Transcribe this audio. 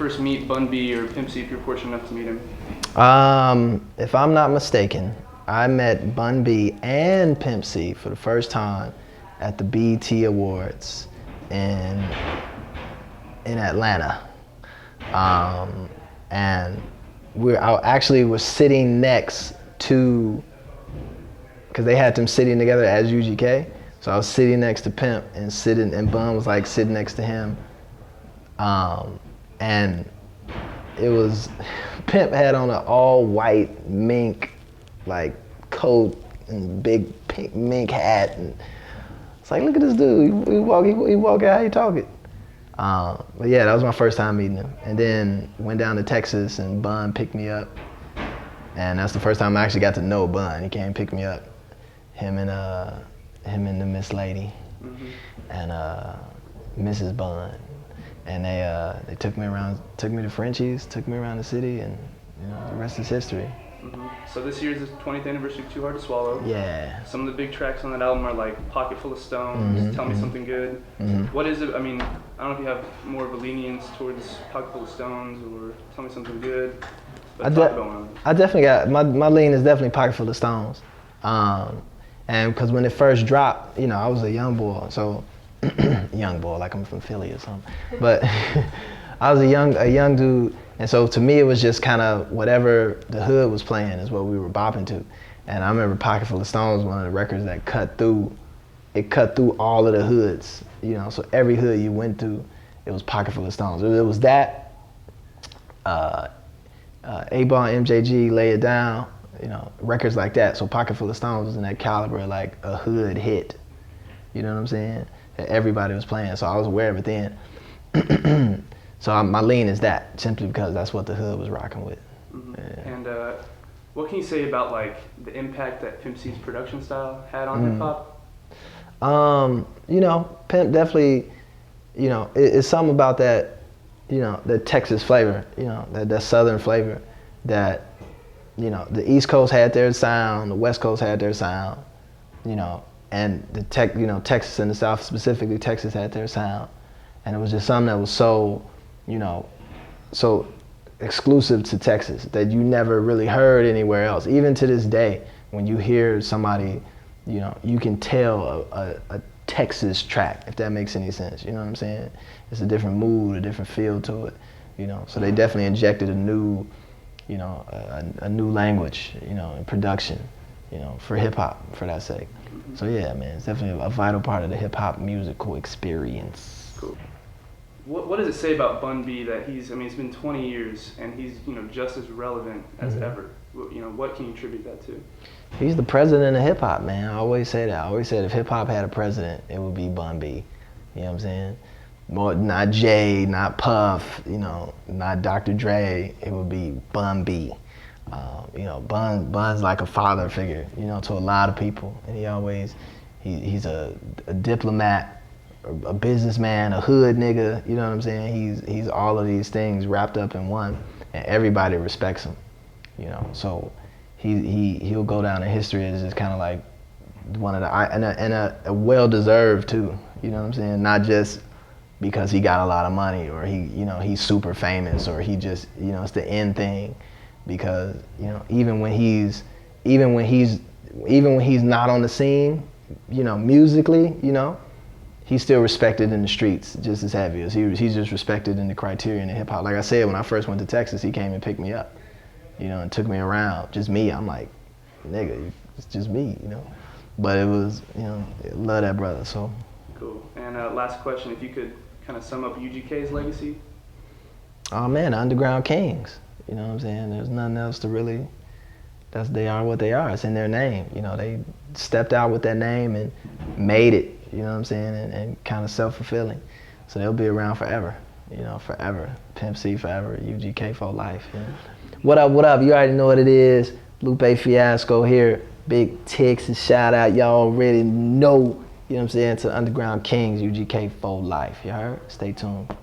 first meet Bun B or Pimp C if you're fortunate enough to meet him? If I'm not mistaken, I met Bun B and Pimp C for the first time at the B.E.T. Awards in Atlanta. And I actually was sitting next to, because they had them sitting together as UGK. So I was sitting next to Pimp and Bun was like sitting next to him. And it was, Pimp had on an all white mink like coat and big pink mink hat, and it's like, look at this dude, he walk out, he talking. But yeah, that was my first time meeting him. And then went down to Texas and Bun picked me up. And that's the first time I actually got to know Bun. He came pick me up, him and the Miss Lady, and Mrs. Bun. And they took me to Frenchie's, took me around the city, and you know, the rest is history. So this year is the 20th anniversary of Too Hard to Swallow. Yeah. Some of the big tracks on that album are like Pocket Full of Stones, Tell Me Something Good. What is it? I mean, I don't know if you have more of a lenience towards Pocket Full of Stones or Tell Me Something Good. I definitely got, my lean is definitely Pocket Full of Stones. And because when it first dropped, you know, I was a young boy, so young boy, like I'm from Philly or something. But I was a young dude, and so to me it was just kind of whatever the hood was playing is what we were bopping to. And I remember Pocket Full of Stones, one of the records that cut through all of the hoods, you know, so every hood you went to, it was Pocket Full of Stones. It was that, 8-Ball, MJG, Lay It Down, you know, records like that. So Pocket Full of Stones was in that caliber, like a hood hit, you know what I'm saying? That everybody was playing, so I was aware of it then. So my lean is that, simply because that's what the hood was rocking with. Yeah. And what can you say about like the impact that Pimp C's production style had on hip hop? You know, Pimp definitely, you know, it's something about that, you know, the Texas flavor, you know, that Southern flavor that, you know, the East Coast had their sound, the West Coast had their sound, you know, and Texas and the South, specifically Texas, had their sound. And it was just something that was so, you know, so exclusive to Texas that you never really heard anywhere else. Even to this day, when you hear somebody, you know, you can tell a Texas track, if that makes any sense, you know what I'm saying? It's a different mood, a different feel to it, you know? So they definitely injected a new, you know, a new language, you know, in production, you know, for hip hop, for that sake. So yeah, man, it's definitely a vital part of the hip hop musical experience. Cool. What does it say about Bun B that he's, I mean, it's been 20 years and he's, you know, just as relevant as ever? You know, what can you attribute that to? He's the president of hip hop, man. I always say that. I always said if hip hop had a president, it would be Bun B. You know what I'm saying? More, not Jay, not Puff, you know, not Dr. Dre. It would be Bun B. You know, Bun's like a father figure, you know, to a lot of people. And he's a diplomat, a businessman, a hood nigga, you know what I'm saying? He's all of these things wrapped up in one, and everybody respects him, you know? So he'll go down in history as just kind of like one of the, and a well-deserved too, you know what I'm saying? Not just because he got a lot of money or he's super famous or he just, you know, it's the end thing. Because, you know, even when he's not on the scene, you know, musically, you know, he's still respected in the streets just as heavy as he's just respected in the criterion of hip hop. Like I said, when I first went to Texas, he came and picked me up, you know, and took me around, just me. I'm like, nigga, it's just me, you know. But it was, you know, love that brother, so. Cool. And last question, if you could kind of sum up UGK's legacy? Oh man, the Underground Kings. You know what I'm saying? There's nothing else to really, they are what they are. It's in their name. You know, they stepped out with that name and made it, you know what I'm saying? And kind of self-fulfilling. So they'll be around forever, you know, forever. Pimp C forever, UGK for life. You know? What up? You already know what it is. Lupe Fiasco here. Big Texas shout out. Y'all already know, you know what I'm saying, to Underground Kings, UGK for life. You heard? Stay tuned.